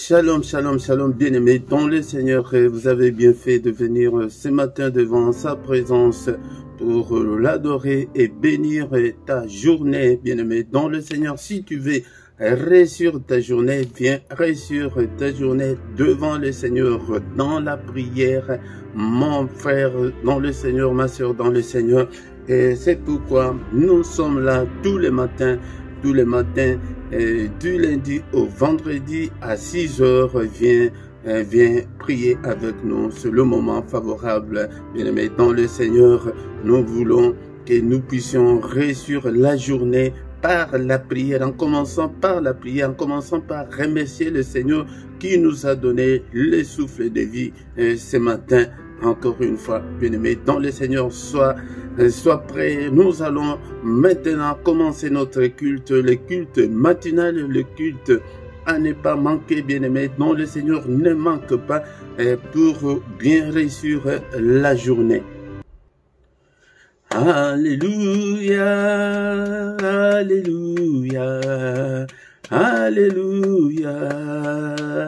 Shalom, shalom, shalom, bien-aimés dans le Seigneur. Vous avez bien fait de venir ce matin devant sa présence pour l'adorer et bénir ta journée, bien-aimé dans le Seigneur. Si tu veux réussir ta journée, viens réussir ta journée devant le Seigneur, dans la prière, mon frère dans le Seigneur, ma soeur dans le Seigneur. Et c'est pourquoi nous sommes là tous les matins, du lundi au vendredi à 6 heures. Viens prier avec nous. C'est le moment favorable, bien-aimés dans le Seigneur. Nous voulons que nous puissions réussir la journée par la prière, en commençant par la prière, en commençant par remercier le Seigneur qui nous a donné le souffle de vie ce matin. Encore une fois, bien-aimés dans le Seigneur, sois prêt. Nous allons maintenant commencer notre culte, le culte matinal, le culte à ne pas manquer, bien-aimés dans le Seigneur. Ne manque pas pour bien réussir la journée. Alléluia, alléluia, alléluia,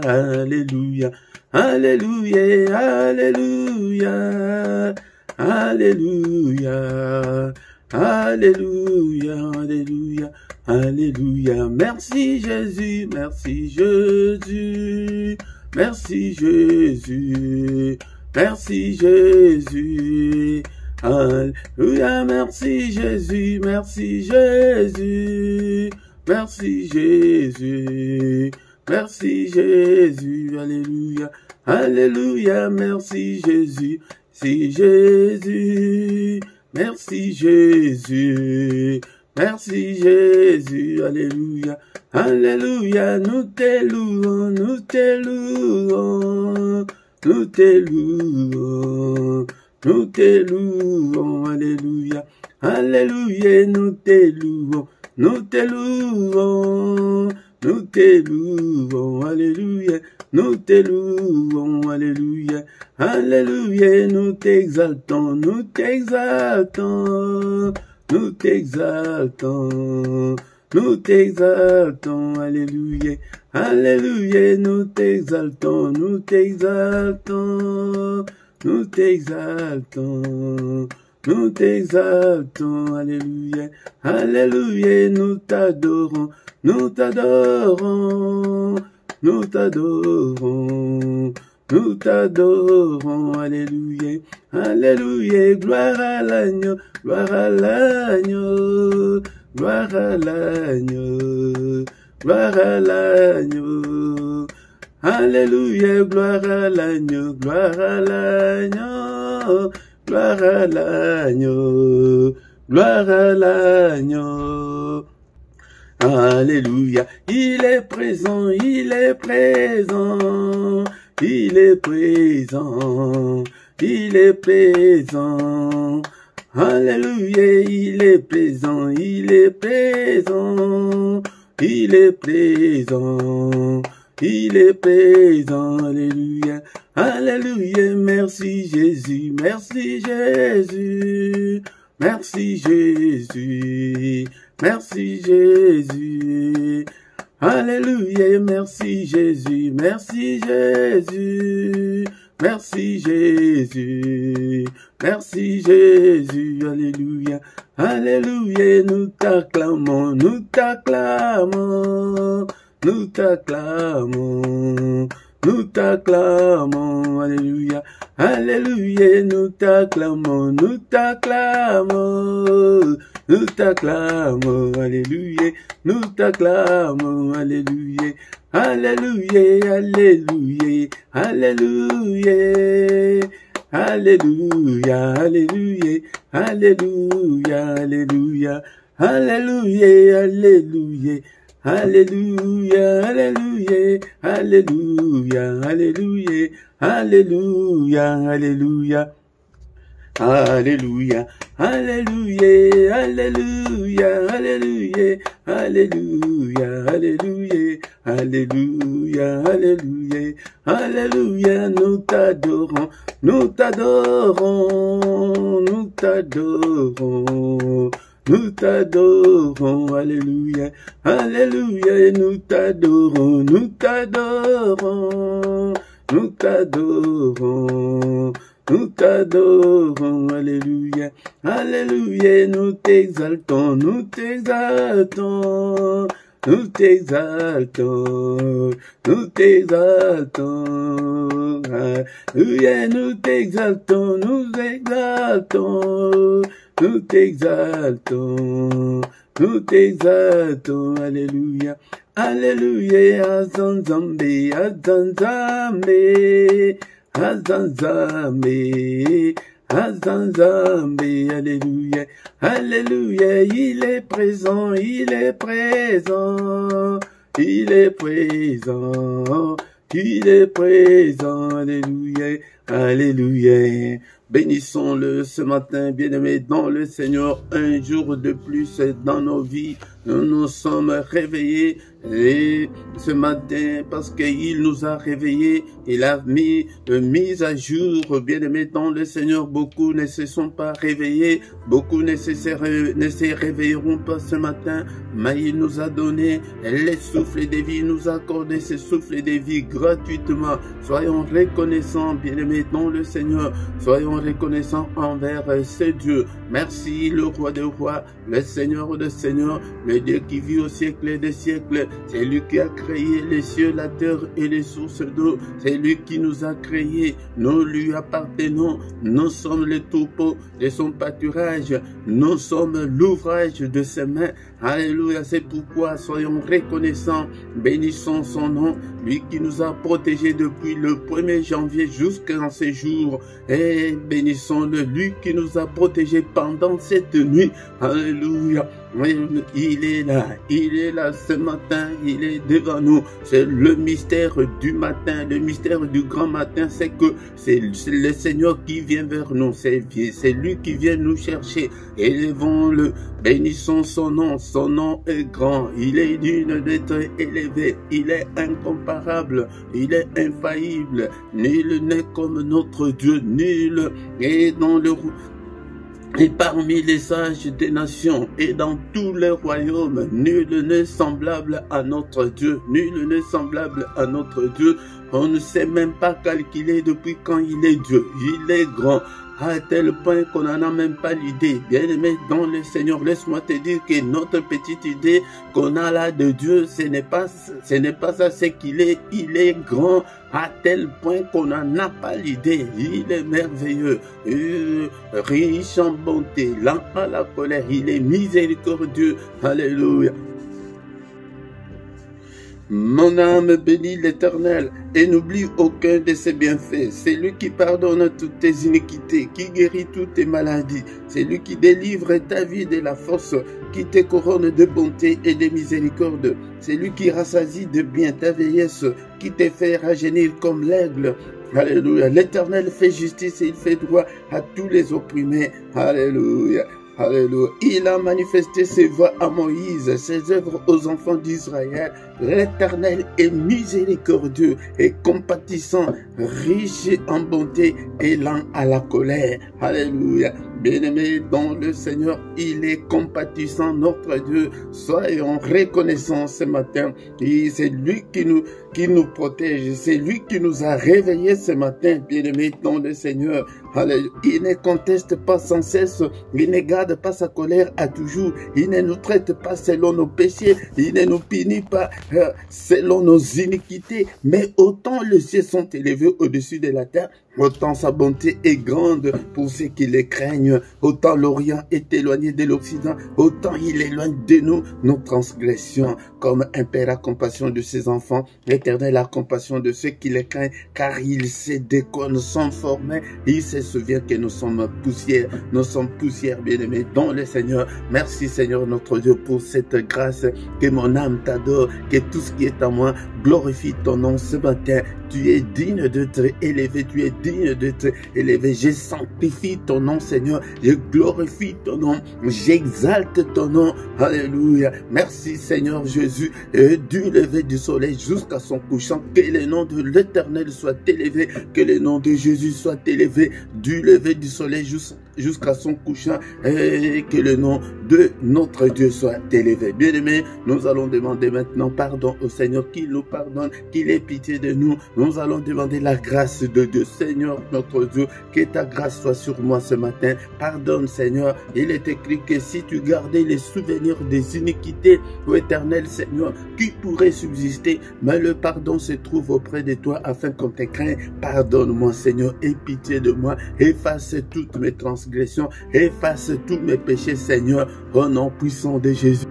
alléluia. Alléluia, alléluia, alléluia, alléluia, alléluia, alléluia. Merci Jésus, merci Jésus, merci Jésus, merci Jésus. Alléluia, merci Jésus, merci Jésus, merci Jésus. Merci Jésus, alléluia, alléluia, merci Jésus, si Jésus, merci Jésus, merci Jésus, alléluia, alléluia, nous te louons, nous te louons, nous te louons, nous te louons, alléluia, alléluia, nous te louons, nous te louons. Nous te louons, alléluia, nous te louons, alléluia, alléluia, nous t'exaltons, nous t'exaltons, nous t'exaltons, nous t'exaltons, alléluia, alléluia, nous t'exaltons, nous t'exaltons, nous t'exaltons. Nous t'exaltons, alléluia, alléluia, nous t'adorons, nous t'adorons, nous t'adorons, nous t'adorons, alléluia, alléluia, gloire à l'agneau, gloire à l'agneau, gloire à l'agneau, gloire à l'agneau, alléluia, gloire à l'agneau, gloire à l'agneau. Gloire à l'agneau, gloire à l'agneau. Alléluia, il est présent, il est présent, il est présent, il est présent. Alléluia, il est présent, il est présent, il est présent. Il est présent, alléluia, alléluia, merci Jésus, merci Jésus, merci Jésus, merci Jésus, alléluia, merci Jésus, merci Jésus, merci Jésus, merci Jésus, alléluia, alléluia, nous t'acclamons, nous t'acclamons. Nous t'acclamons, nous t'acclamons, alléluia, alléluia, nous t'acclamons, nous t'acclamons, nous t'acclamons, alléluia, nous t'acclamons, alléluia, alléluia, alléluia, alléluia, alléluia, alléluia, alléluia, alléluia, alléluia, alléluia. Alléluia, alléluia, alléluia, alléluia, alléluia, alléluia. Alléluia, alléluia, alléluia, alléluia, alléluia, alléluia, alléluia, alléluia, alléluia, nous t'adorons, nous t'adorons, nous t'adorons. nous t'adorons, alléluia, alléluia, nous t'adorons, nous t'adorons, nous t'adorons. Nous t'adorons, alléluia, alléluia, nous t'exaltons, nous t'exaltons, nous t'exaltons, nous t'exaltons, alléluia, nous t'exaltons, nous exaltons, nous t'exaltons, nous t'exaltons, alléluia, alléluia, azanzambe, azanzambe. Azanzambe, Azanzambe, alléluia, alléluia, il est présent, il est présent, il est présent, il est présent, alléluia, alléluia. Bénissons-le ce matin, bien-aimés, dans le Seigneur, un jour de plus dans nos vies. Nous nous sommes réveillés et ce matin parce qu'il nous a réveillés, il a mis à jour, bien-aimés, dans le Seigneur. Beaucoup ne se sont pas réveillés, beaucoup ne se réveilleront pas ce matin, mais il nous a donné les souffles de vie, il nous a accordé ce souffle de vie gratuitement. Soyons reconnaissants, bien-aimés, dans le Seigneur, soyons reconnaissants envers ce Dieu. Merci le roi des rois, le Seigneur des seigneurs, le Dieu qui vit au siècle des siècles. C'est lui qui a créé les cieux, la terre et les sources d'eau. C'est lui qui nous a créés. Nous lui appartenons. Nous sommes les troupeaux de son pâturage. Nous sommes l'ouvrage de ses mains. Alléluia. C'est pourquoi soyons reconnaissants. Bénissons son nom. Lui qui nous a protégés depuis le 1er janvier jusqu'à ce jour. Et bénissons-le. Lui qui nous a protégés pendant cette nuit. Alléluia. Il est là ce matin, il est devant nous. C'est le mystère du matin, le mystère du grand matin, c'est que c'est le Seigneur qui vient vers nous, c'est lui qui vient nous chercher. Élevons-le, bénissons son nom est grand, il est digne d'être élevé, il est incomparable, il est infaillible, nul n'est comme notre Dieu, nul est dans le... Et parmi les sages des nations et dans tous les royaumes, nul n'est semblable à notre Dieu. Nul n'est semblable à notre Dieu. On ne sait même pas calculer depuis quand il est Dieu. Il est grand. À tel point qu'on n'en a même pas l'idée. Bien-aimé dans le Seigneur, laisse-moi te dire que notre petite idée qu'on a là de Dieu, ce n'est pas ça, c'est qu'il est, il est grand à tel point qu'on n'en a pas l'idée. Il est merveilleux, riche en bonté, lent à la colère, il est miséricordieux. Alléluia. Mon âme bénit l'Éternel et n'oublie aucun de ses bienfaits. C'est lui qui pardonne toutes tes iniquités, qui guérit toutes tes maladies. C'est lui qui délivre ta vie de la force, qui te couronne de bonté et de miséricorde. C'est lui qui rassasie de bien ta vieillesse, qui te fait rajeunir comme l'aigle. Alléluia. L'Éternel fait justice et il fait droit à tous les opprimés. Alléluia. Alléluia. Il a manifesté ses voies à Moïse, ses œuvres aux enfants d'Israël. L'Éternel est miséricordieux et compatissant, riche en bonté et lent à la colère. Alléluia. Bien-aimé dans le Seigneur, il est compatissant, notre Dieu. Soyons reconnaissants ce matin. C'est lui qui nous protège. C'est lui qui nous a réveillés ce matin, bien-aimé dans le Seigneur. Alléluia. Il ne conteste pas sans cesse. Il ne garde pas sa colère à toujours. Il ne nous traite pas selon nos péchés. Il ne nous punit pas selon nos iniquités. Mais autant les cieux sont élevés au-dessus de la terre, autant sa bonté est grande pour ceux qui les craignent. Autant l'Orient est éloigné de l'Occident, autant il éloigne de nous nos transgressions. Comme un père a compassion de ses enfants, l'Éternel a compassion de ceux qui les craignent, car il sait dès qu'on nous sommes formés, il se souvient que nous sommes poussière, bien-aimés dans le Seigneur. Merci Seigneur notre Dieu pour cette grâce, que mon âme t'adore, que tout ce qui est à moi glorifie ton nom ce matin. Tu es digne d'être élevé, tu es digne d'être élevé. Je sanctifie ton nom, Seigneur. Je glorifie ton nom. J'exalte ton nom. Alléluia. Merci, Seigneur Jésus. Et du lever du soleil jusqu'à son couchant, que le nom de l'Éternel soit élevé. Que le nom de Jésus soit élevé. Du lever du soleil jusqu'à son couchant. Et que le nom de notre Dieu soit élevé. Bien-aimés, nous allons demander maintenant pardon au Seigneur, qu'il nous pardonne, qu'il ait pitié de nous. Nous allons demander la grâce de Dieu. Seigneur, notre Dieu, que ta grâce soit sur moi ce matin. Pardonne, Seigneur. Il est écrit que si tu gardais les souvenirs des iniquités, ô Éternel Seigneur, qui pourrait subsister, mais le pardon se trouve auprès de toi afin qu'on te craigne. Pardonne-moi, Seigneur, aie pitié de moi. Efface toutes mes transgressions, efface tous mes péchés, Seigneur, au nom puissant de Jésus.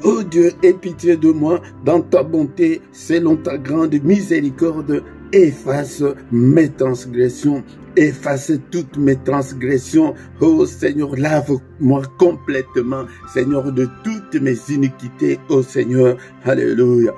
Oh Dieu, aie pitié de moi dans ta bonté, selon ta grande miséricorde. Efface mes transgressions, efface toutes mes transgressions. Oh Seigneur, lave-moi complètement, Seigneur, de toutes mes iniquités, oh Seigneur. Alléluia.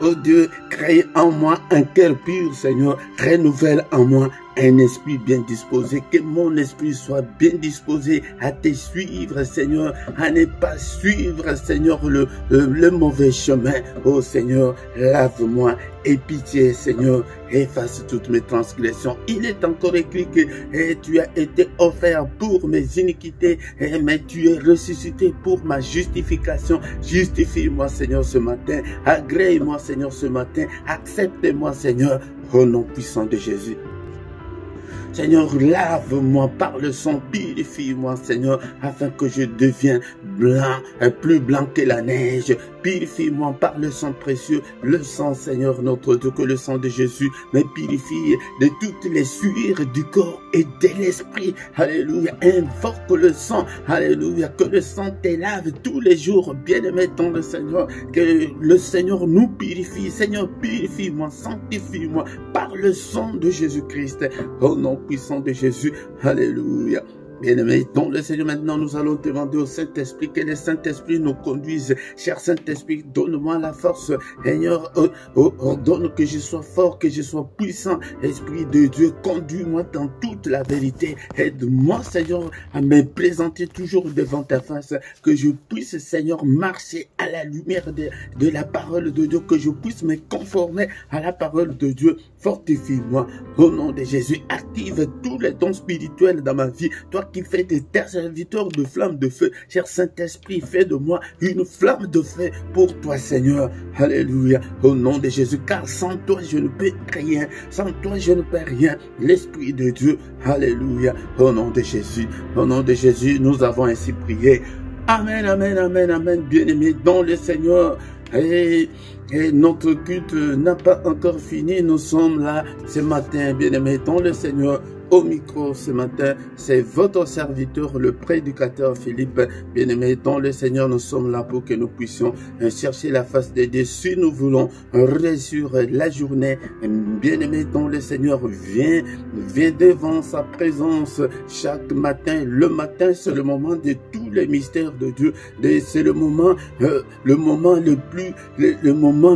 Oh Dieu, crée en moi un cœur pur, Seigneur. Renouvelle en moi un esprit bien disposé, que mon esprit soit bien disposé à te suivre, Seigneur, à ne pas suivre, Seigneur, le mauvais chemin. Oh Seigneur, lave-moi, aie pitié, Seigneur, efface toutes mes transgressions. Il est encore écrit que tu as été offert pour mes iniquités, mais tu es ressuscité pour ma justification. Justifie-moi, Seigneur, ce matin. Agrée-moi, Seigneur, ce matin. Accepte-moi, Seigneur, au nom puissant de Jésus. Seigneur, lave-moi par le sang, purifie-moi, Seigneur, afin que je devienne blanc, plus blanc que la neige. Purifie-moi par le sang précieux, le sang, Seigneur, notre Dieu, que le sang de Jésus me purifie de toutes les sueurs du corps et de l'esprit. Alléluia, invoque le sang, alléluia, que le sang te lave tous les jours, bien-aimé dans le Seigneur, que le Seigneur nous purifie. Seigneur, purifie-moi, sanctifie-moi par le sang de Jésus-Christ, au nom puissant de Jésus. Alléluia. Bien-aimés, dans le Seigneur, maintenant, nous allons demander au Saint-Esprit que le Saint-Esprit nous conduise. Cher Saint-Esprit, donne-moi la force. Seigneur, ordonne que je sois fort, que je sois puissant. Esprit de Dieu, conduis-moi dans toute la vérité. Aide-moi, Seigneur, à me présenter toujours devant ta face. Que je puisse, Seigneur, marcher à la lumière de la parole de Dieu. Que je puisse me conformer à la parole de Dieu. Fortifie-moi. Au nom de Jésus, active tous les dons spirituels dans ma vie. Toi qui fais de tes serviteurs de flammes de feu. Cher Saint-Esprit, fais de moi une flamme de feu pour toi, Seigneur. Alléluia. Au nom de Jésus, car sans toi, je ne peux rien. Sans toi, je ne peux rien. L'Esprit de Dieu. Alléluia. Au nom de Jésus. Au nom de Jésus, nous avons ainsi prié. Amen, amen, amen, amen. Bien-aimés dans le Seigneur. Et notre culte n'a pas encore fini. Nous sommes là ce matin, bien-aimés dans le Seigneur. Au micro ce matin, c'est votre serviteur, le prédicateur Philippe. Bien-aimé dans le Seigneur, nous sommes là pour que nous puissions chercher la face de Dieu. Si nous voulons réussir la journée, bien-aimé dans le Seigneur, viens devant sa présence chaque matin. Le matin, c'est le moment de tous les mystères de Dieu. C'est le moment le moment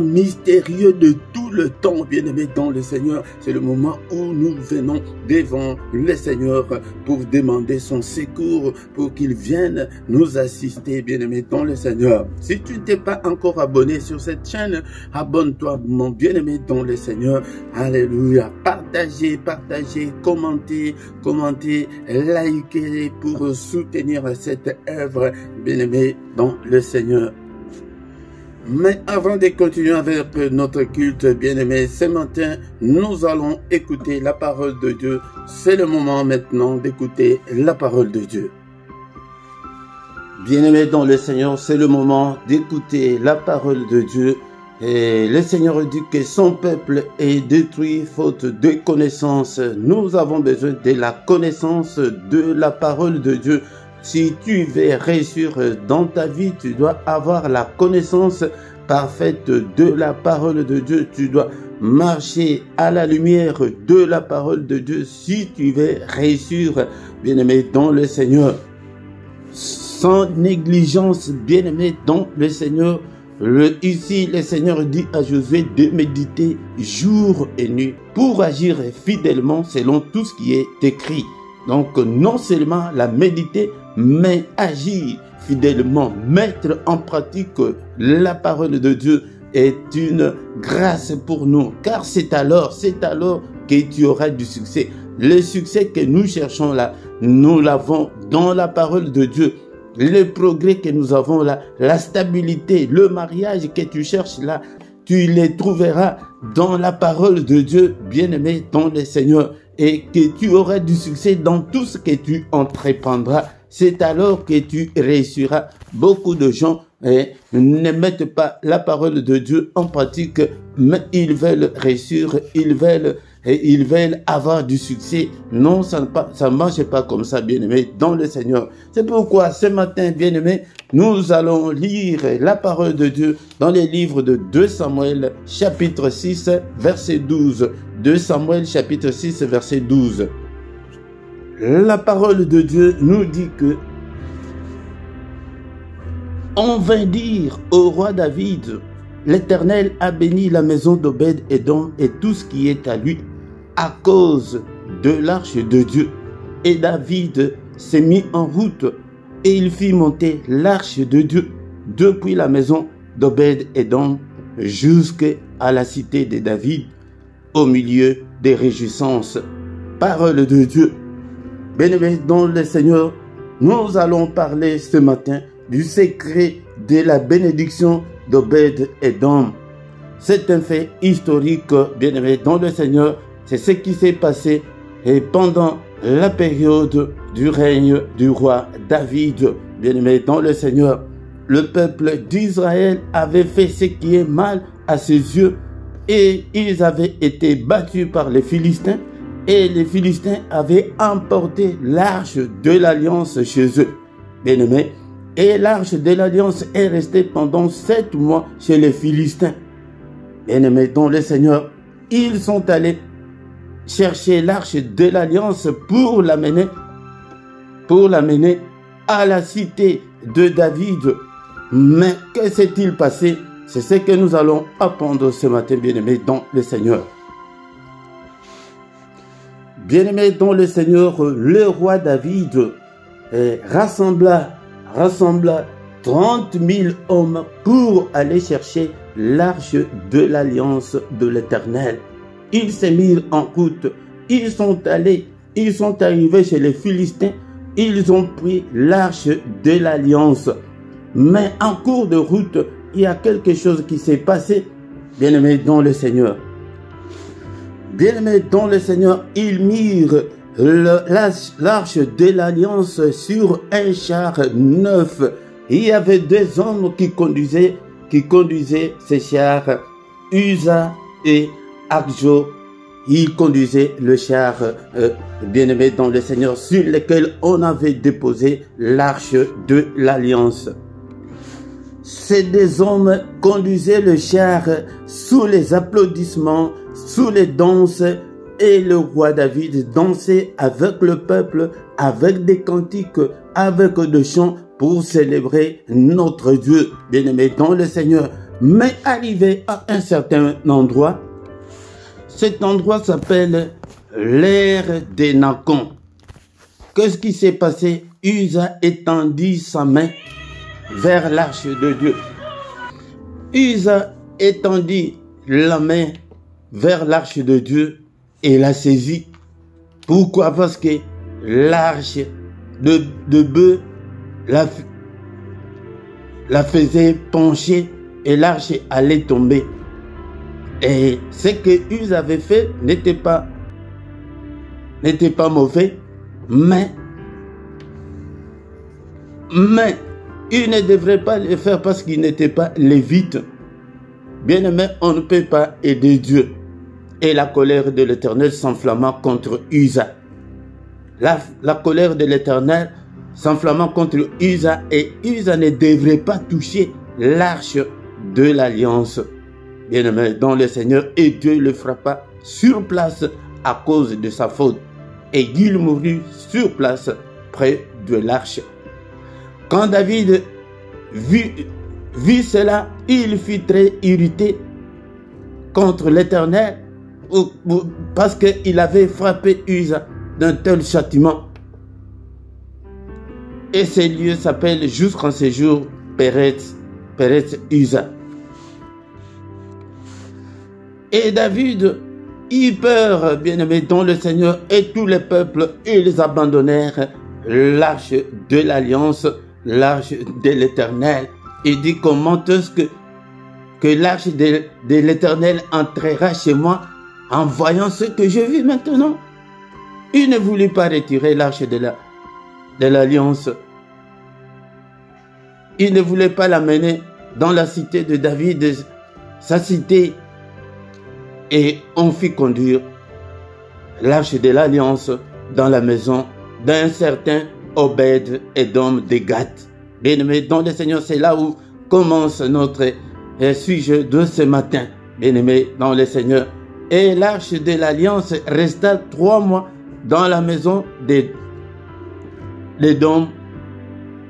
mystérieux de tout le temps, bien-aimé dans le Seigneur. C'est le moment où nous venons devant le Seigneur pour demander son secours, pour qu'il vienne nous assister, bien-aimé dans le Seigneur. Si tu ne t'es pas encore abonné sur cette chaîne, abonne-toi, mon bien-aimé dans le Seigneur. Alléluia. Partagez, commentez, likez pour soutenir cette œuvre, bien-aimé dans le Seigneur. Mais avant de continuer avec notre culte, bien-aimé, ce matin, nous allons écouter la parole de Dieu. C'est le moment maintenant d'écouter la parole de Dieu. Bien-aimé dans le Seigneur, c'est le moment d'écouter la parole de Dieu. Et le Seigneur dit que son peuple est détruit faute de connaissance. Nous avons besoin de la connaissance de la parole de Dieu. Si tu veux réussir dans ta vie, tu dois avoir la connaissance parfaite de la parole de Dieu. Tu dois marcher à la lumière de la parole de Dieu si tu veux réussir, bien-aimé, dans le Seigneur. Sans négligence, bien-aimé, dans le Seigneur. Ici, le Seigneur dit à Josué de méditer jour et nuit pour agir fidèlement selon tout ce qui est écrit. Donc, non seulement la méditer, mais agir fidèlement, mettre en pratique la parole de Dieu est une grâce pour nous. Car c'est alors que tu auras du succès. Le succès que nous cherchons là nous l'avons dans la parole de Dieu. Le progrès que nous avons là, la stabilité, le mariage que tu cherches là, tu les trouveras dans la parole de Dieu, bien-aimé dans le Seigneur, et que tu auras du succès dans tout ce que tu entreprendras. C'est alors que tu réussiras. Beaucoup de gens ne mettent pas la parole de Dieu en pratique, mais ils veulent réussir, ils veulent avoir du succès. Non, ça ne marche pas comme ça, bien-aimé, dans le Seigneur. C'est pourquoi ce matin, bien-aimé, nous allons lire la parole de Dieu dans les livres de 2 Samuel, chapitre 6, verset 12. 2 Samuel, chapitre 6, verset 12. La parole de Dieu nous dit que on vint dire au roi David, l'Éternel a béni la maison d'Obed-Édom et tout ce qui est à lui à cause de l'arche de Dieu. Et David s'est mis en route et il fit monter l'arche de Dieu depuis la maison d'Obed-Édom jusqu'à la cité de David au milieu des réjouissances. Parole de Dieu. Bien-aimés dans le Seigneur, nous allons parler ce matin du secret de la bénédiction d'Obed-Édom. C'est un fait historique, bien-aimés dans le Seigneur. C'est ce qui s'est passé pendant la période du règne du roi David, bien-aimés dans le Seigneur. Le peuple d'Israël avait fait ce qui est mal à ses yeux et ils avaient été battus par les Philistins. Et les Philistins avaient emporté l'arche de l'alliance chez eux, bien-aimés. Et l'arche de l'alliance est restée pendant 7 mois chez les Philistins. Bien-aimés dans le Seigneur, ils sont allés chercher l'arche de l'alliance pour l'amener à la cité de David. Mais que s'est-il passé? C'est ce que nous allons apprendre ce matin, bien-aimés dans le Seigneur. Bien-aimé dans le Seigneur, le roi David rassembla 30 000 hommes pour aller chercher l'arche de l'alliance de l'Éternel. Ils s'est mis en route, ils sont arrivés chez les Philistins, ils ont pris l'arche de l'alliance. Mais en cours de route, il y a quelque chose qui s'est passé, bien-aimé dans le Seigneur. Bien-aimés dans le Seigneur, ils mirent l'arche de l'alliance sur un char neuf. Il y avait 2 hommes qui conduisaient ces chars, Uza et Akjo. Ils conduisaient le char, bien-aimé dans le Seigneur, sur lequel on avait déposé l'arche de l'alliance. Ces 2 hommes conduisaient le char sous les applaudissements, sous les danses, et le roi David dansait avec le peuple, avec des cantiques, avec des chants pour célébrer notre Dieu, bien-aimé dans le Seigneur. Mais arrivé à un certain endroit, cet endroit s'appelle l'ère des Nacons. Qu'est-ce qui s'est passé? Uza étendit sa main vers l'arche de Dieu. Uza étendit la main vers l'arche de Dieu et la saisit. Pourquoi? Parce que l'arche de bœuf la faisait pencher et l'arche allait tomber. Et ce que Uza avait fait n'était pas mauvais, mais il ne devrait pas le faire parce qu'il n'était pas lévite. Bien-aimé, on ne peut pas aider Dieu. Et la colère de l'Éternel s'enflamma contre Uza. La colère de l'Éternel s'enflamma contre Uza et Uza ne devrait pas toucher l'arche de l'alliance. Bien-aimé dans le Seigneur, et Dieu le frappa sur place à cause de sa faute. Et il mourut sur place près de l'arche. Quand David vit cela, il fut très irrité contre l'Éternel parce qu'il avait frappé Uza d'un tel châtiment. Et ce lieu s'appelle jusqu'en ce jour Peretz Uza. Et David eut peur, bien-aimés, dans le Seigneur, et tous les peuples, ils abandonnèrent l'arche de l'alliance, l'arche de l'Éternel. Il dit, comment est-ce que l'arche de l'Éternel entrera chez moi en voyant ce que je vis maintenant? Il ne voulut pas retirer l'arche de l'alliance. Il ne voulait pas l'amener dans la cité de David, sa cité. Et on fit conduire l'arche de l'alliance dans la maison d'un certain Obed-Édom de Gath. Bien-aimé, dans le Seigneur, c'est là où commence notre sujet de ce matin. Bien-aimé, dans le Seigneur. Et l'arche de l'alliance resta 3 mois dans la maison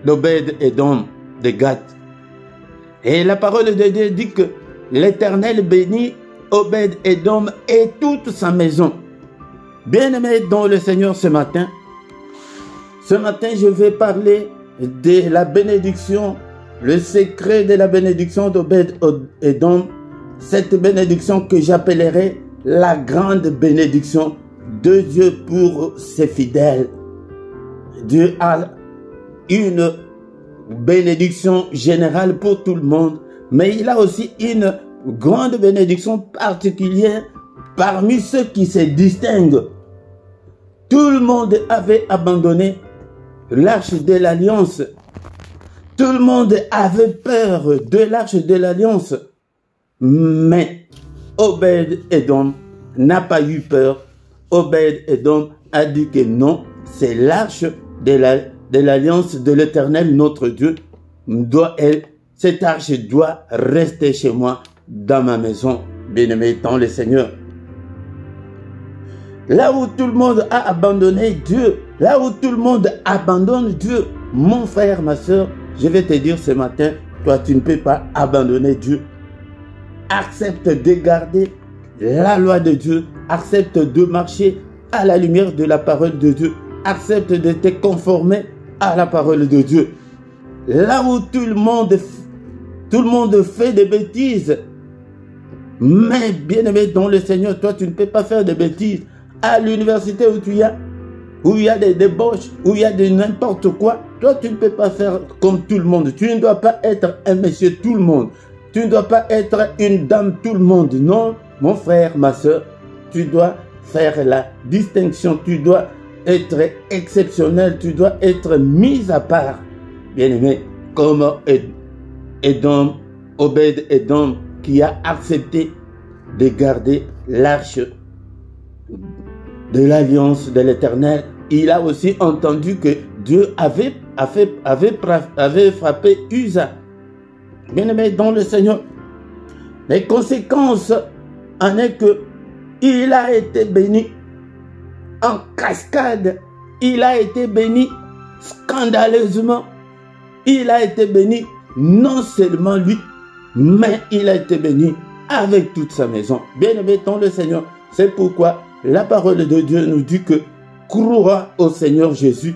d'Obed-Édom de Gath. Et la parole de Dieu dit que l'Éternel bénit Obed-Édom et toute sa maison. Bien-aimé dans le Seigneur, ce matin, je vais parler de la bénédiction, le secret de la bénédiction d'Obed-Édom, cette bénédiction que j'appellerai la grande bénédiction de Dieu pour ses fidèles. Dieu a une bénédiction générale pour tout le monde, mais il a aussi une grande bénédiction particulière parmi ceux qui se distinguent. Tout le monde avait abandonné l'arche de l'alliance. Tout le monde avait peur de l'arche de l'alliance. Mais Obed-Édom n'a pas eu peur. Obed-Édom a dit que non, c'est l'arche de l'alliance de l'Éternel, notre Dieu. Cette arche doit rester chez moi, dans ma maison, bien-aimé dans le Seigneur. Là où tout le monde a abandonné Dieu, là où tout le monde abandonne Dieu, mon frère, ma soeur, je vais te dire ce matin, toi tu ne peux pas abandonner Dieu. Accepte de garder la loi de Dieu, accepte de marcher à la lumière de la parole de Dieu, accepte de te conformer à la parole de Dieu. Là où tout le monde fait des bêtises, mais bien-aimé dans le Seigneur, toi tu ne peux pas faire de bêtises. À l'université où il y a des débauches, où il y a de n'importe quoi, toi tu ne peux pas faire comme tout le monde. Tu ne dois pas être un monsieur tout le monde. Tu ne dois pas être une dame tout le monde. Non, mon frère, ma soeur, tu dois faire la distinction. Tu dois être exceptionnel. Tu dois être mis à part. Bien-aimé, comme Obed-Édom qui a accepté de garder l'arche de l'alliance de l'Éternel. Il a aussi entendu que Dieu avait frappé Uza. Bien-aimé dans le Seigneur, les conséquences en est que il a été béni en cascade. Il a été béni scandaleusement. Il a été béni non seulement lui, mais il a été béni avec toute sa maison. Bien-aimé dans le Seigneur, c'est pourquoi la parole de Dieu nous dit que crois au Seigneur Jésus,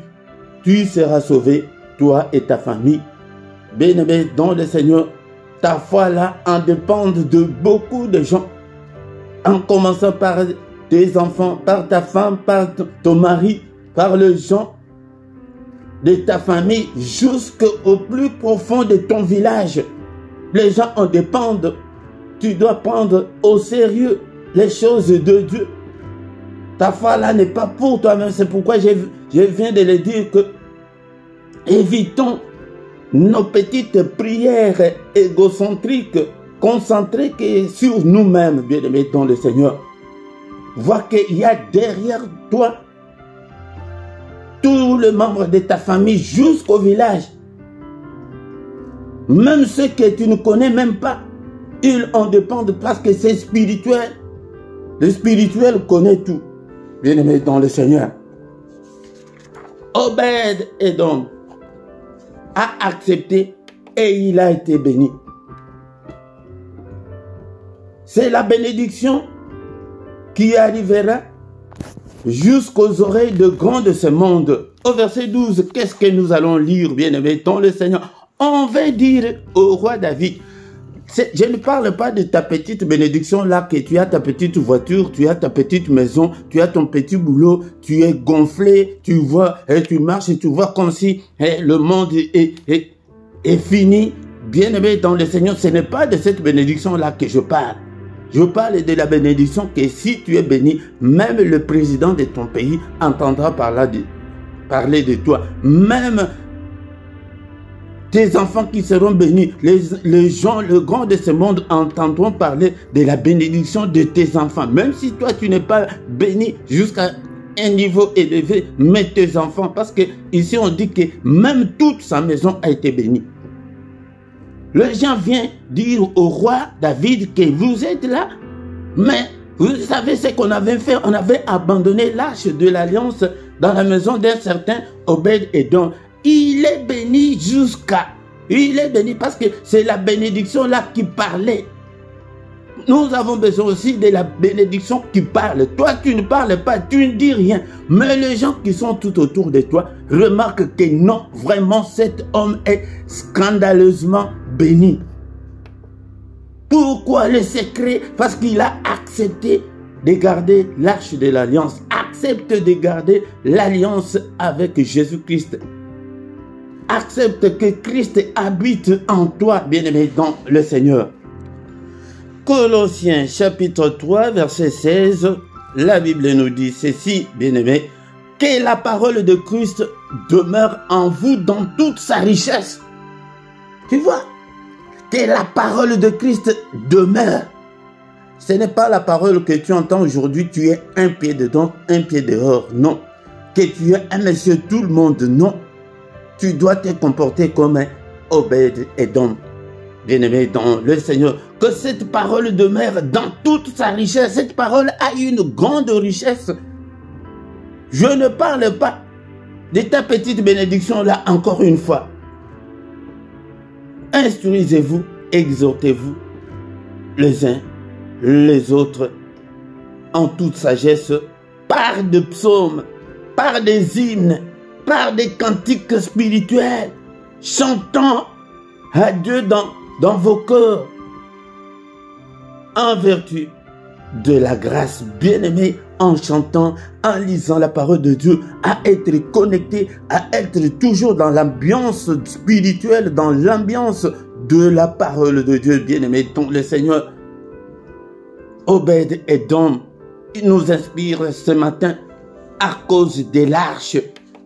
tu seras sauvé, toi et ta famille. Bien-aimé dans le Seigneur, ta foi là en dépend de beaucoup de gens, en commençant par tes enfants, par ta femme, par ton mari, par les gens de ta famille, jusqu'au plus profond de ton village. Les gens en dépendent. Tu dois prendre au sérieux les choses de Dieu. Ta foi là n'est pas pour toi-même. C'est pourquoi je viens de le dire que évitons nos petites prières égocentriques, concentrées sur nous-mêmes, bien-aimés dans le Seigneur. Vois qu'il y a derrière toi tous les membres de ta famille jusqu'au village. Même ceux que tu ne connais même pas, ils en dépendent parce que c'est spirituel. Le spirituel connaît tout. Bien-aimés dans le Seigneur. Obed-Édom a accepté et il a été béni. C'est la bénédiction qui arrivera jusqu'aux oreilles de grands de ce monde. Au verset 12, qu'est-ce que nous allons lire, bien-aimés dans le Seigneur? On va dire au roi David, Je ne parle pas de ta petite bénédiction là, que tu as ta petite voiture, tu as ta petite maison, tu as ton petit boulot, tu es gonflé, tu vois, et tu marches et tu vois comme si le monde est fini. Bien-aimé dans le Seigneur, ce n'est pas de cette bénédiction là que je parle. Je parle de la bénédiction que si tu es béni, même le président de ton pays entendra parler de toi. Même tes enfants qui seront bénis, les gens, le grand de ce monde entendront parler de la bénédiction de tes enfants. Même si toi, tu n'es pas béni jusqu'à un niveau élevé, mais tes enfants, parce que ici on dit que même toute sa maison a été bénie. Le gens vient dire au roi David que vous êtes là, mais vous savez ce qu'on avait fait? On avait abandonné l'arche de l'alliance dans la maison d'un certain Obed-Édom. Il est béni jusqu'à... Il est béni parce que c'est la bénédiction là qui parlait. Nous avons besoin aussi de la bénédiction qui parle. Toi, tu ne parles pas, tu ne dis rien. Mais les gens qui sont tout autour de toi remarquent que non, vraiment, cet homme est scandaleusement béni. Pourquoi le secret? Parce qu'il a accepté de garder l'arche de l'alliance. Accepte de garder l'alliance avec Jésus-Christ. Accepte que Christ habite en toi, bien-aimé dans le Seigneur. Colossiens chapitre 3, verset 16, la Bible nous dit ceci, bien-aimé, que la parole de Christ demeure en vous dans toute sa richesse. Tu vois, que la parole de Christ demeure. Ce n'est pas la parole que tu entends aujourd'hui, tu es un pied dedans, un pied dehors, non. Que tu es un monsieur tout le monde, non. Tu dois te comporter comme un Obed-Édom. Bien-aimé dans le Seigneur, que cette parole demeure dans toute sa richesse. Cette parole a une grande richesse. Je ne parle pas de ta petite bénédiction là encore une fois. Instruisez-vous, exhortez-vous les uns les autres en toute sagesse par des psaumes, par des hymnes, par des cantiques spirituels, chantant à Dieu dans vos cœurs, en vertu de la grâce, bien-aimé, en chantant, en lisant la parole de Dieu, à être connecté, à être toujours dans l'ambiance spirituelle, dans l'ambiance de la parole de Dieu, bien-aimé, dont le Seigneur Obed-Édom, il nous inspire ce matin à cause de l'arche.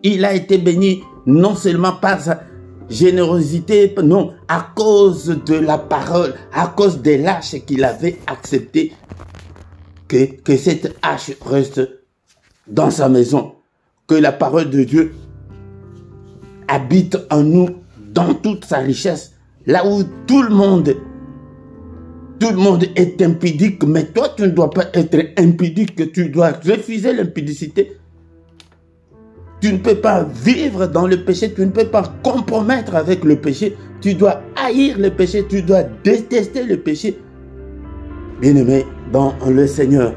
Il a été béni non seulement par sa générosité, non, à cause de la parole, à cause de l'arche qu'il avait accepté, que cette arche reste dans sa maison, que la parole de Dieu habite en nous dans toute sa richesse, là où tout le monde est impudique, mais toi tu ne dois pas être impudique, tu dois refuser l'impudicité. Tu ne peux pas vivre dans le péché, tu ne peux pas compromettre avec le péché. Tu dois haïr le péché, tu dois détester le péché. Bien-aimé dans le Seigneur.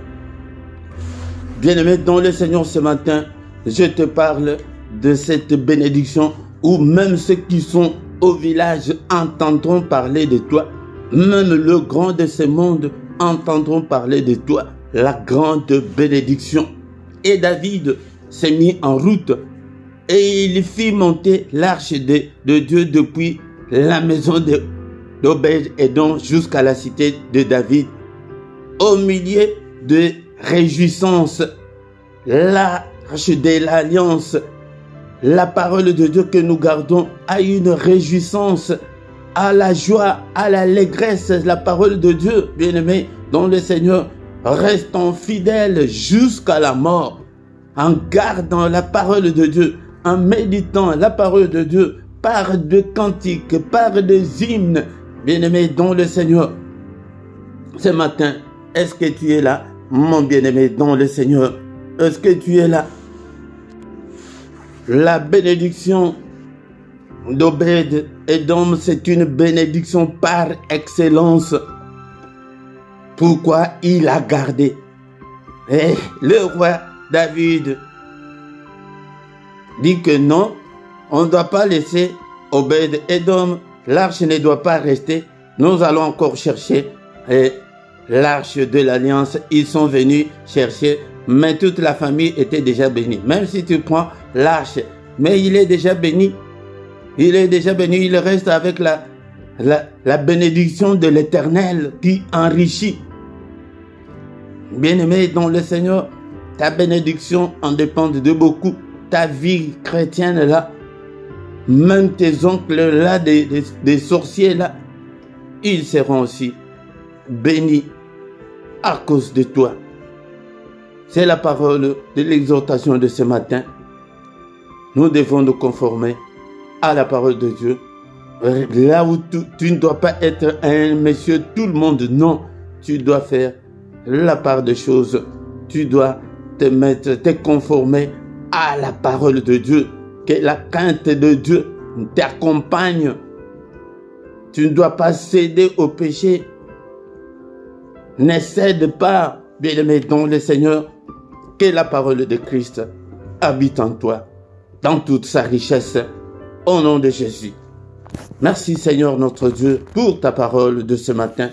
Bien-aimé dans le Seigneur, ce matin, je te parle de cette bénédiction où même ceux qui sont au village entendront parler de toi. Même le grand de ce monde entendront parler de toi. La grande bénédiction. Et David s'est mis en route et il fit monter l'arche de Dieu depuis la maison d'Obed-Édom jusqu'à la cité de David. Au milieu de réjouissance, l'arche de l'alliance, la parole de Dieu que nous gardons a une réjouissance, à la joie, à l'allégresse, la parole de Dieu, bien-aimé, dont le Seigneur, restons fidèles jusqu'à la mort. En gardant la parole de Dieu, en méditant la parole de Dieu, par des cantiques, par des hymnes, bien-aimé, dont le Seigneur. Ce matin, est-ce que tu es là, mon bien-aimé, dans le Seigneur? Est-ce que tu es là? La bénédiction d'Obed-Édom, c'est une bénédiction par excellence. Pourquoi? Il a gardé. Et le roi David dit que non, on ne doit pas laisser Obed-Édom, l'arche ne doit pas rester nous allons encore chercher l'arche de l'alliance. Ils sont venus chercher, mais toute la famille était déjà bénie. Même si tu prends l'arche, mais il est déjà béni. Il est déjà béni, il reste avec la bénédiction de l'Éternel qui enrichit. Bien-aimé dans le Seigneur, ta bénédiction en dépend de beaucoup. Ta vie chrétienne là, même tes oncles là, des sorciers là, ils seront aussi bénis à cause de toi. C'est la parole de l'exhortation de ce matin. Nous devons nous conformer à la parole de Dieu. Là où tu ne dois pas être un monsieur tout le monde, non. Tu dois faire la part des choses. Tu dois te conformer à la parole de Dieu. Que la crainte de Dieu t'accompagne. Tu ne dois pas céder au péché. Ne cède pas, bien-aimé dans le Seigneur, que la parole de Christ habite en toi, dans toute sa richesse, au nom de Jésus. Merci Seigneur notre Dieu pour ta parole de ce matin.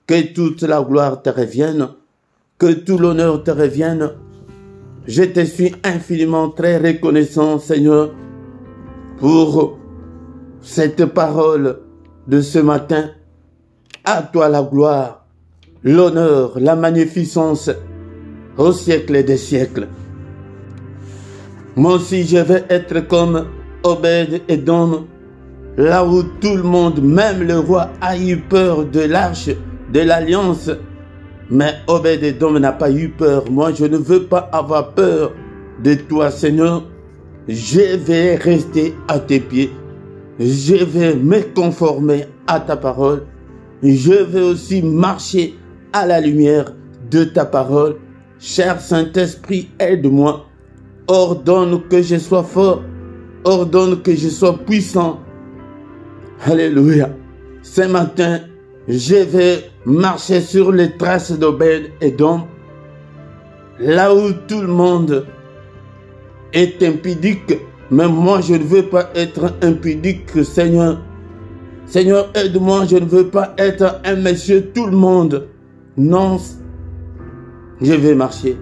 Que toute la gloire te revienne, que tout l'honneur te revienne. Je te suis infiniment très reconnaissant Seigneur pour cette parole de ce matin. À toi la gloire, l'honneur, la magnificence au siècle des siècles. Moi aussi je vais être comme Obed-Édom, là où tout le monde, même le roi, a eu peur de l'arche de l'alliance. Mais Obed-Édom n'a pas eu peur. Moi, je ne veux pas avoir peur de toi, Seigneur. Je vais rester à tes pieds. Je vais me conformer à ta parole. Je vais aussi marcher à la lumière de ta parole. Cher Saint-Esprit, aide-moi. Ordonne que je sois fort. Ordonne que je sois puissant. Alléluia. Ce matin, je vais marcher sur les traces d'Obed-Édom. Là où tout le monde est impudique, mais moi je ne veux pas être impudique, Seigneur. Seigneur, aide-moi, je ne veux pas être un monsieur tout le monde. Non, je vais marcher.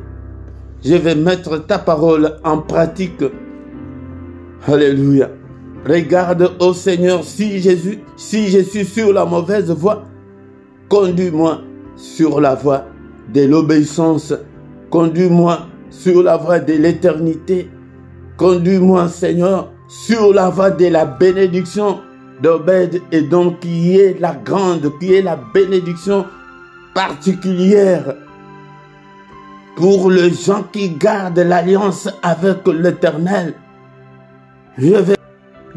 Je vais mettre ta parole en pratique. Alléluia. Regarde, ô Seigneur, si je suis sur la mauvaise voie, conduis-moi sur la voie de l'obéissance. Conduis-moi sur la voie de l'éternité. Conduis-moi, Seigneur, sur la voie de la bénédiction d'Obed-Édom, qui est la grande, qui est la bénédiction particulière pour les gens qui gardent l'alliance avec l'Éternel. Je vais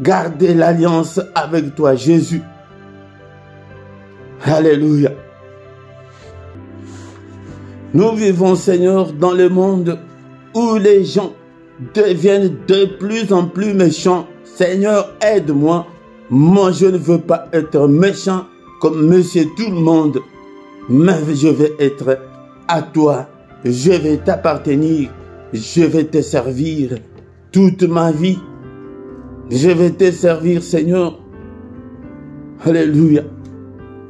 garder l'alliance avec toi, Jésus. Alléluia. Nous vivons, Seigneur, dans le monde où les gens deviennent de plus en plus méchants. Seigneur, aide-moi. Moi, je ne veux pas être méchant comme monsieur tout le monde. Mais je vais être à toi. Je vais t'appartenir. Je vais te servir toute ma vie. Je vais te servir, Seigneur. Alléluia.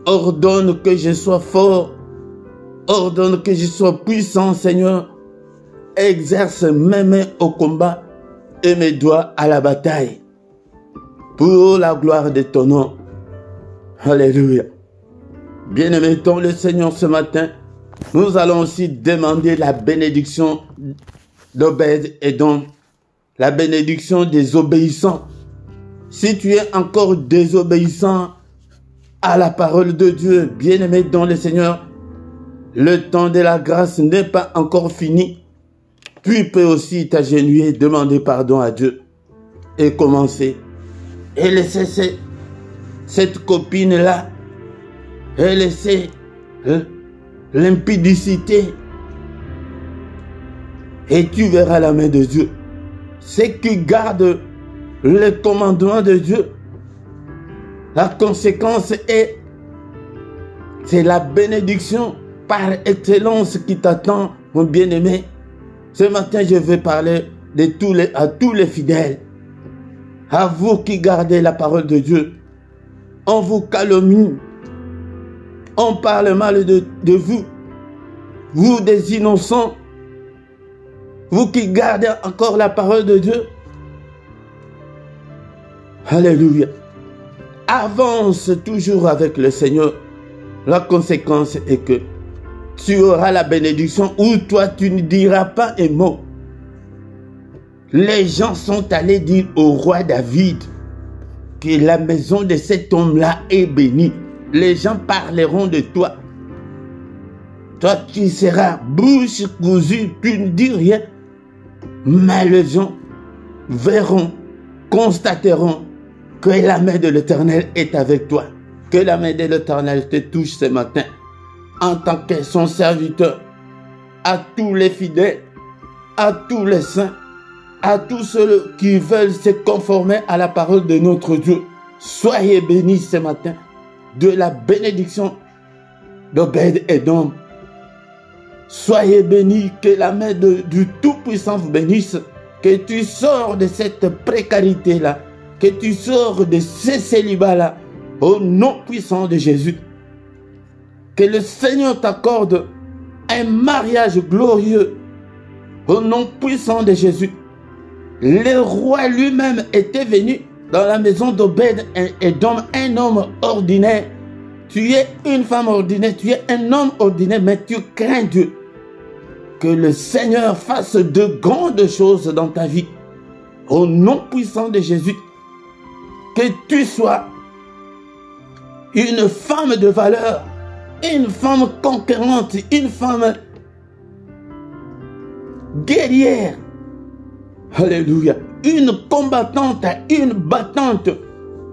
Ordonne que je sois fort. Ordonne que je sois puissant, Seigneur. Exerce mes mains au combat et mes doigts à la bataille. Pour la gloire de ton nom. Alléluia. Bien-aimé dans le Seigneur ce matin, nous allons aussi demander la bénédiction d'Obed-Édom. La bénédiction des obéissants. Si tu es encore désobéissant à la parole de Dieu, bien-aimé dans le Seigneur, le temps de la grâce n'est pas encore fini. Tu peux aussi t'agenouiller, demander pardon à Dieu et commencer. Et laisser cette copine-là, et laisser l'impudicité. Et tu verras la main de Dieu. Ceux qui gardent le commandement de Dieu, la conséquence est, c'est la bénédiction par excellence qui t'attend, mon bien-aimé. Ce matin, je vais parler à tous les fidèles. À vous qui gardez la parole de Dieu. On vous calomnie, on parle mal de vous. Vous des innocents, vous qui gardez encore la parole de Dieu. Alléluia. Avance toujours avec le Seigneur. La conséquence est que tu auras la bénédiction où toi tu ne diras pas un mot. Les gens sont allés dire au roi David que la maison de cet homme-là est bénie. Les gens parleront de toi. Toi, tu seras bouche cousue, tu ne dis rien. Mais les gens verront, constateront que la main de l'Éternel est avec toi. Que la main de l'Éternel te touche ce matin. En tant que son serviteur, à tous les fidèles, à tous les saints, à tous ceux qui veulent se conformer à la parole de notre Dieu. Soyez bénis ce matin de la bénédiction d'Obed-Édom. Soyez bénis, que la main du Tout-Puissant vous bénisse, que tu sors de cette précarité-là, que tu sors de ce célibat-là, au nom puissant de Jésus. Que le Seigneur t'accorde un mariage glorieux, au nom puissant de Jésus. Le roi lui-même était venu dans la maison d'Obed-Édom, un homme ordinaire. Tu es une femme ordinaire, tu es un homme ordinaire, mais tu crains Dieu. Que le Seigneur fasse de grandes choses dans ta vie. Au nom puissant de Jésus. Que tu sois une femme de valeur, une femme conquérante, une femme guerrière. Alléluia. Une combattante, une battante.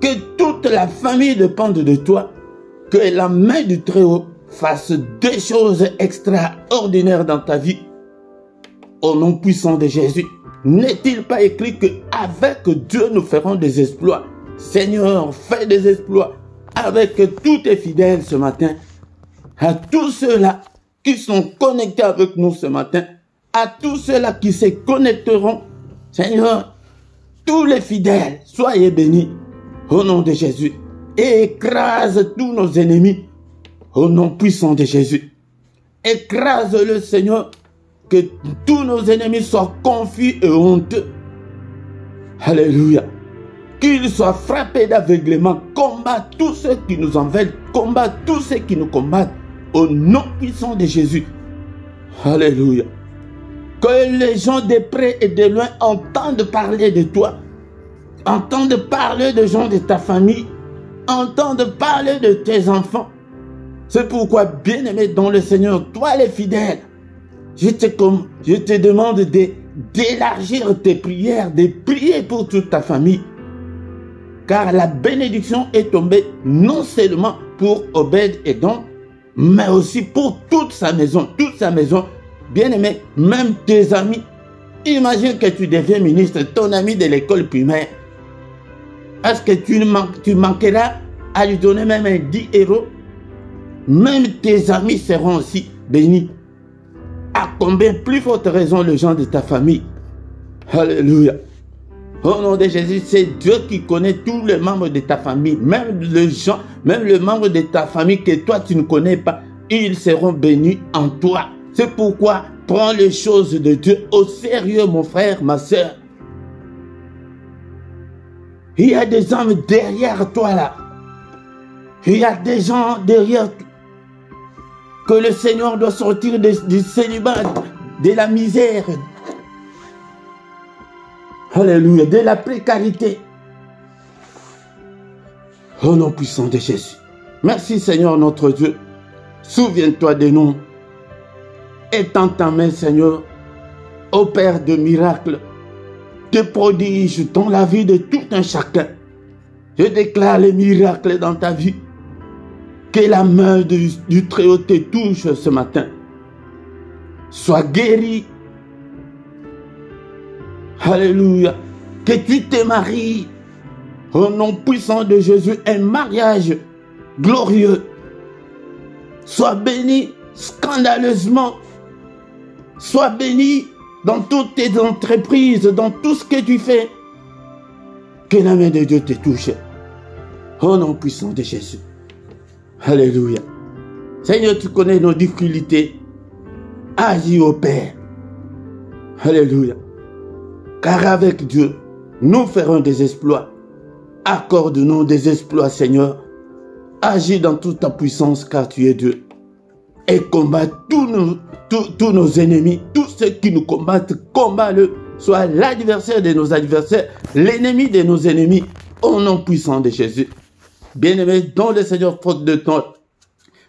Que toute la famille dépende de toi. Que la main du Très-Haut fasse des choses extraordinaires dans ta vie. Au nom puissant de Jésus. N'est-il pas écrit qu'avec Dieu nous ferons des exploits? Seigneur, fais des exploits avec tous tes fidèles ce matin. À tous ceux-là qui sont connectés avec nous ce matin. À tous ceux-là qui se connecteront. Seigneur, tous les fidèles, soyez bénis. Au nom de Jésus. Et écrase tous nos ennemis. Au nom puissant de Jésus. Écrase-le, Seigneur. Que tous nos ennemis soient confus et honteux. Alléluia. Qu'ils soient frappés d'aveuglement. Combat tous ceux qui nous en veulent. Combat tous ceux qui nous combattent. Au nom puissant de Jésus. Alléluia. Que les gens de près et de loin entendent parler de toi. Entendent parler des gens de ta famille. Entendent parler de tes enfants. C'est pourquoi, bien-aimé dans le Seigneur, toi les fidèles, je te demande d'élargir tes prières, de prier pour toute ta famille. Car la bénédiction est tombée non seulement pour Obed-Édom, mais aussi pour toute sa maison. Toute sa maison, bien-aimé, même tes amis. Imagine que tu deviens ministre, ton ami de l'école primaire. Est-ce que tu manqueras à lui donner même un 10 €? Même tes amis seront aussi bénis. À combien plus forte raison les gens de ta famille? Alléluia. Au nom de Jésus, c'est Dieu qui connaît tous les membres de ta famille. Même les membres de ta famille que toi tu ne connais pas, ils seront bénis en toi. C'est pourquoi prends les choses de Dieu au sérieux, mon frère, ma soeur. Il y a des hommes derrière toi là. Il y a des gens derrière toi que le Seigneur doit sortir du célibat, de la misère. Alléluia, de la précarité. Au nom puissant de Jésus. Merci Seigneur notre Dieu. Souviens-toi de nous. Étends ta main Seigneur, opère de miracles, de prodiges dans la vie de tout un chacun. Je déclare les miracles dans ta vie. Que la main du Très-Haut te touche ce matin. Sois guéri. Alléluia. Que tu te maries. Au nom puissant de Jésus, un mariage glorieux. Sois béni scandaleusement. Sois béni dans toutes tes entreprises, dans tout ce que tu fais. Que la main de Dieu te touche. Au nom puissant de Jésus. Alléluia. Seigneur, tu connais nos difficultés. Agis, ô Père. Alléluia. Car avec Dieu, nous ferons des exploits. Accorde-nous des exploits, Seigneur. Agis dans toute ta puissance, car tu es Dieu. Et combat tous nos ennemis, tous ceux qui nous combattent, combat-le. Sois l'adversaire de nos adversaires, l'ennemi de nos ennemis, au nom puissant de Jésus. Bien-aimés, dans le Seigneur, faute de temps,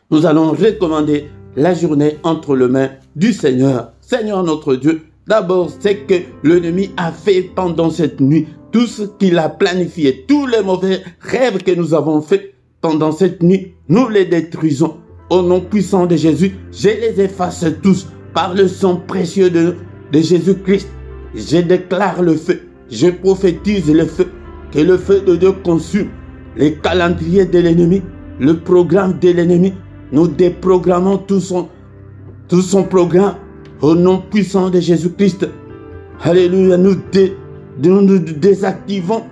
nous allons recommander la journée entre les mains du Seigneur. Seigneur notre Dieu, d'abord, c'est que l'ennemi a fait pendant cette nuit, tout ce qu'il a planifié, tous les mauvais rêves que nous avons faits pendant cette nuit, nous les détruisons. Au nom puissant de Jésus, je les efface tous par le sang précieux de Jésus-Christ. Je déclare le feu, je prophétise le feu, que le feu de Dieu consume les calendriers de l'ennemi, le programme de l'ennemi. Nous déprogrammons tout son programme au nom puissant de Jésus-Christ. Alléluia, nous désactivons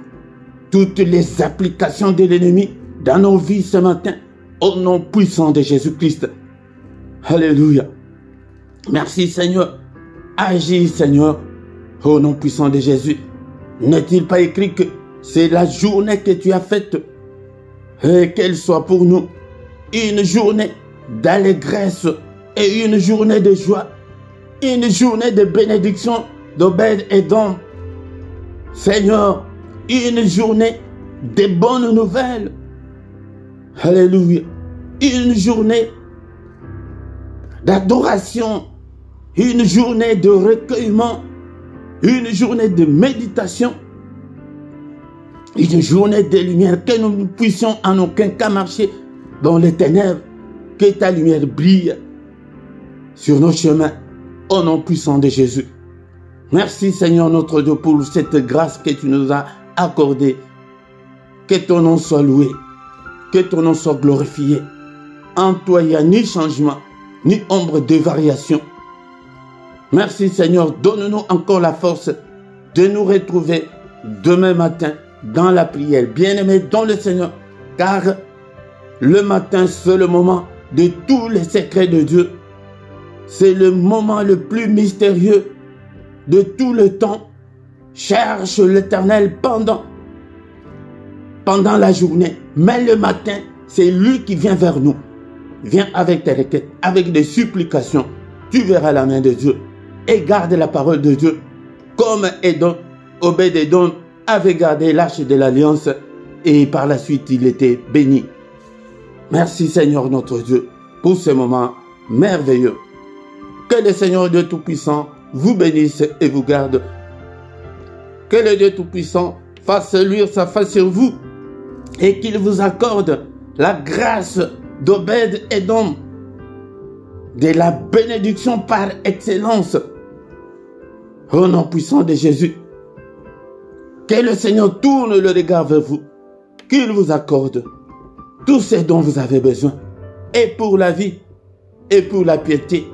toutes les applications de l'ennemi dans nos vies ce matin, au nom puissant de Jésus-Christ. Alléluia. Merci Seigneur. Agis Seigneur, au nom puissant de Jésus. N'est-il pas écrit que c'est la journée que tu as faite, et qu'elle soit pour nous une journée d'allégresse et une journée de joie, une journée de bénédiction d'Obed-Édom. Seigneur, une journée de bonnes nouvelles. Alléluia. Une journée d'adoration, une journée de recueillement, une journée de méditation, une journée de lumière, que nous ne puissions en aucun cas marcher dans les ténèbres, que ta lumière brille sur nos chemins, au nom puissant de Jésus. Merci Seigneur notre Dieu pour cette grâce que tu nous as accordée. Que ton nom soit loué, que ton nom soit glorifié. En toi, il n'y a ni changement, ni ombre de variation. Merci Seigneur, donne-nous encore la force de nous retrouver demain matin dans la prière. Bien-aimés dans le Seigneur, car le matin, c'est le moment de tous les secrets de Dieu. C'est le moment le plus mystérieux de tout le temps. Cherche l'Éternel pendant la journée. Mais le matin, c'est lui qui vient vers nous. Viens avec tes requêtes, avec des supplications. Tu verras la main de Dieu. Et garde la parole de Dieu. Comme Obed-Édom avait gardé l'arche de l'alliance. Et par la suite, il était béni. Merci Seigneur notre Dieu pour ce moment merveilleux. Que le Seigneur Dieu Tout-Puissant vous bénisse et vous garde. Que le Dieu Tout-Puissant fasse luire sa face sur vous et qu'il vous accorde la grâce d'Obed-Édom, de la bénédiction par excellence. Au nom puissant de Jésus, que le Seigneur tourne le regard vers vous, qu'il vous accorde tout ce dont vous avez besoin, et pour la vie, et pour la piété.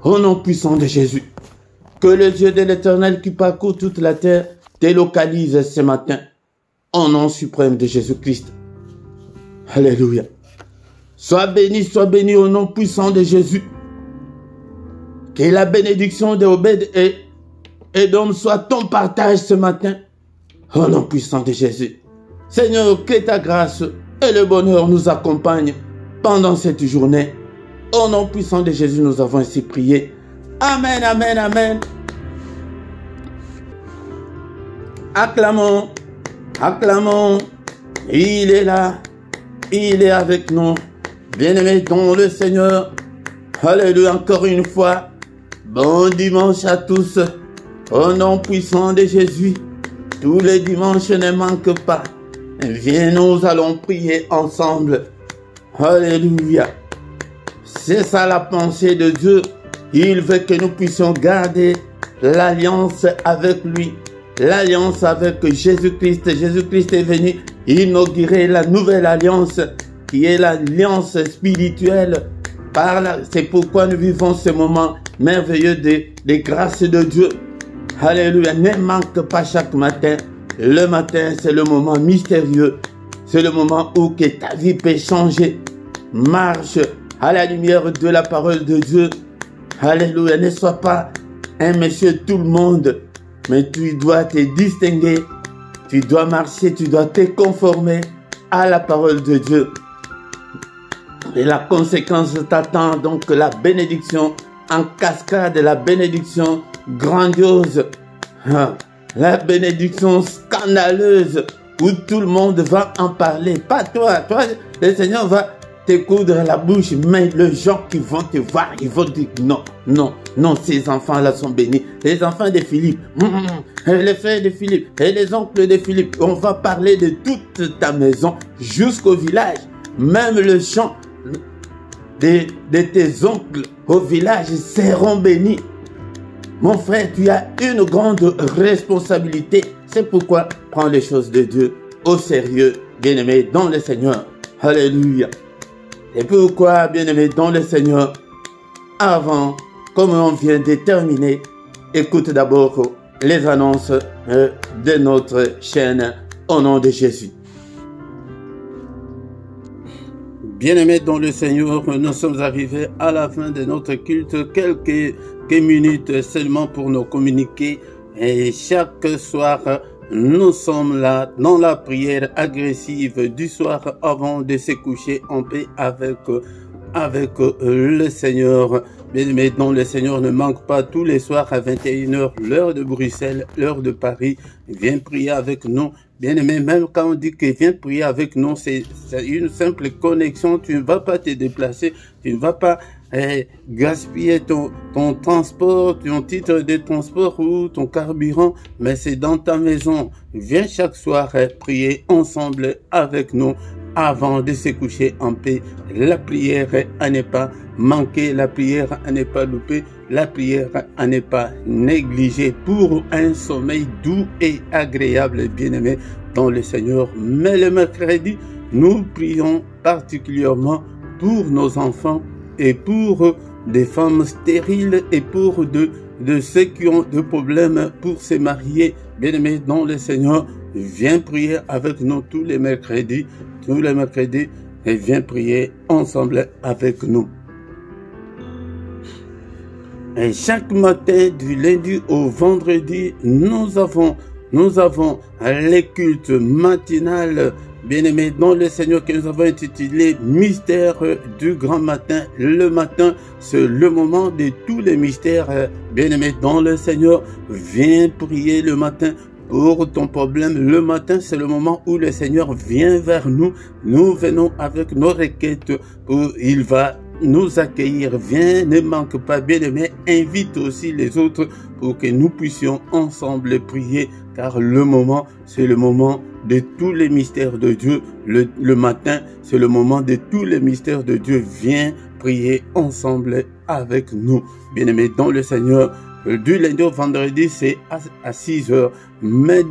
Au nom puissant de Jésus, que le Dieu de l'Éternel qui parcourt toute la terre délocalise ce matin, au nom suprême de Jésus-Christ. Alléluia. Sois béni au nom puissant de Jésus. Que la bénédiction de Obed-Édom soit ton partage ce matin, au nom puissant de Jésus. Seigneur, que ta grâce et le bonheur nous accompagnent pendant cette journée. Au nom puissant de Jésus, nous avons ainsi prié. Amen, amen, amen. Acclamons, acclamons. Il est là, il est avec nous. Bien-aimés dans le Seigneur. Alléluia, encore une fois. Bon dimanche à tous. Au nom puissant de Jésus. Tous les dimanches ne manquent pas. Viens, nous allons prier ensemble. Alléluia. C'est ça la pensée de Dieu. Il veut que nous puissions garder l'alliance avec lui. L'alliance avec Jésus-Christ. Jésus-Christ est venu inaugurer la nouvelle alliance qui est l'alliance spirituelle. C'est pourquoi nous vivons ce moment merveilleux des grâces de Dieu. Alléluia. Ne manque pas chaque matin. Le matin, c'est le moment mystérieux. C'est le moment où que ta vie peut changer. Marche à la lumière de la parole de Dieu. Alléluia, ne sois pas un monsieur tout le monde, mais tu dois te distinguer, tu dois marcher, tu dois te conformer à la parole de Dieu. Et la conséquence t'attend, donc la bénédiction en cascade, la bénédiction grandiose, la bénédiction scandaleuse, où tout le monde va en parler. Pas toi, le Seigneur va te coudre la bouche, mais les gens qui vont te voir, ils vont dire non, non, non, ces enfants-là sont bénis. Les enfants de Philippe, les frères de Philippe, et les oncles de Philippe, on va parler de toute ta maison jusqu'au village. Même le champ de tes oncles au village seront bénis. Mon frère, tu as une grande responsabilité. C'est pourquoi prends les choses de Dieu au sérieux, bien-aimé dans le Seigneur. Alléluia. Et pourquoi, bien-aimé dans le Seigneur, avant, comme on vient de terminer, écoute d'abord les annonces de notre chaîne au nom de Jésus. Bien-aimés dans le Seigneur, nous sommes arrivés à la fin de notre culte, quelques minutes seulement pour nous communiquer. Et chaque soir, nous sommes là dans la prière agressive du soir avant de se coucher en paix avec le Seigneur. Bien-aimés dans le Seigneur, ne manque pas tous les soirs à 21h, l'heure de Bruxelles, l'heure de Paris. Viens prier avec nous. Bien-aimé, même quand on dit que viens prier avec nous, c'est une simple connexion. Tu ne vas pas te déplacer, tu ne vas pas gaspiller ton transport, ton titre de transport ou ton carburant, mais c'est dans ta maison. Viens chaque soir prier ensemble avec nous avant de se coucher en paix. La prière à ne pas manquer, la prière à ne pas louper, la prière à ne pas négliger pour un sommeil doux et agréable, bien-aimé dans le Seigneur. Mais le mercredi, nous prions particulièrement pour nos enfants et pour des femmes stériles et pour de ceux qui ont des problèmes pour se marier. Bien-aimé dans le Seigneur, viens prier avec nous tous les mercredis, et viens prier ensemble avec nous. Et chaque matin, du lundi au vendredi, nous avons les cultes matinales, bien-aimés dans le Seigneur, que nous avons intitulé Mystère du grand matin. Le matin, c'est le moment de tous les mystères, bien-aimés dans le Seigneur. Viens prier le matin pour ton problème. Le matin, c'est le moment où le Seigneur vient vers nous. Nous venons avec nos requêtes. Il va nous accueillir. Viens, ne manque pas, bien-aimé. Invite aussi les autres pour que nous puissions ensemble prier. Car le moment, c'est le moment de tous les mystères de Dieu. Le matin, c'est le moment de tous les mystères de Dieu. Viens prier ensemble avec nous. Bien-aimé dans le Seigneur, du lundi au vendredi, c'est à 6h. Mais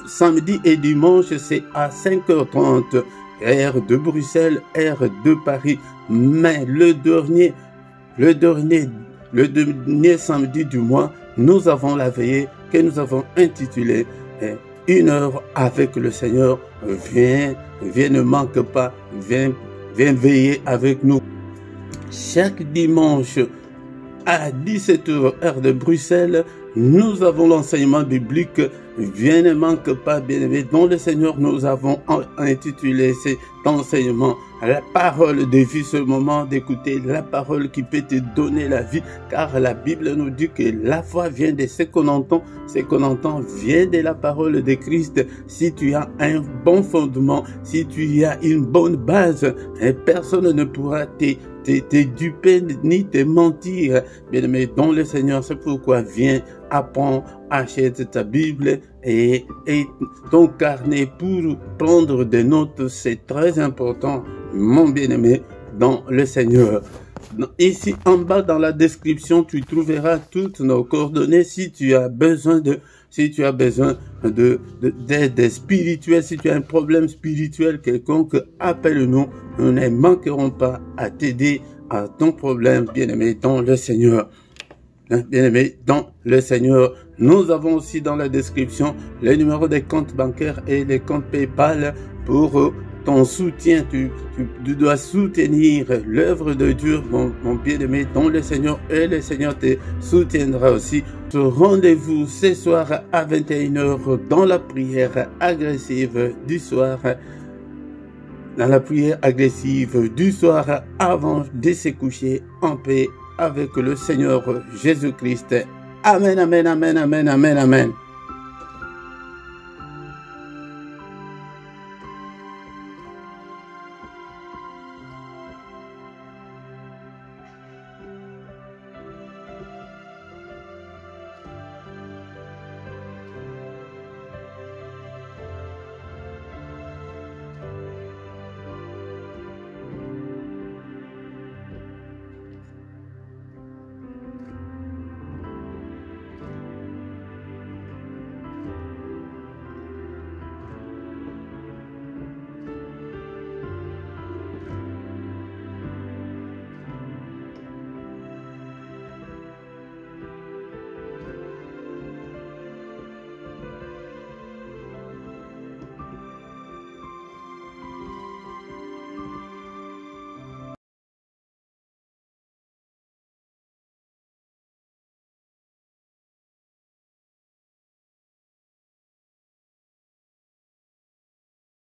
samedi et dimanche, c'est à 5h30. Heure de Bruxelles, heure de Paris. Mais le dernier samedi du mois, nous avons la veillée que nous avons intitulée Une heure avec le Seigneur. Viens, ne manque pas, viens veiller avec nous. Chaque dimanche à 17h, heure de Bruxelles, nous avons l'enseignement biblique. Viens, ne manque pas, bien-aimé dans le Seigneur. Nous avons intitulé cet enseignement la parole de vie, ce moment d'écouter la parole qui peut te donner la vie, car la Bible nous dit que la foi vient de ce qu'on entend vient de la parole de Christ. Si tu as un bon fondement, si tu as une bonne base, personne ne pourra te duper ni te mentir, bien-aimé dans le Seigneur. C'est pourquoi viens, apprends, achète ta Bible et ton carnet pour prendre des notes. C'est très important, mon bien-aimé dans le Seigneur. Ici en bas dans la description, tu trouveras toutes nos coordonnées si tu as besoin d'aide spirituelle, si tu as un problème spirituel quelconque, appelle-nous. Nous ne manquerons pas à t'aider à ton problème, bien-aimé dans le Seigneur. Bien-aimé dans le Seigneur, nous avons aussi dans la description les numéros des comptes bancaires et les comptes PayPal pour ton soutien, tu dois soutenir l'œuvre de Dieu, mon bien-aimé, dont le Seigneur et le Seigneur te soutiendra aussi. Ce rendez-vous ce soir à 21h dans la prière agressive du soir. Dans la prière agressive du soir avant de se coucher en paix avec le Seigneur Jésus-Christ. Amen, amen, amen, amen, amen, amen.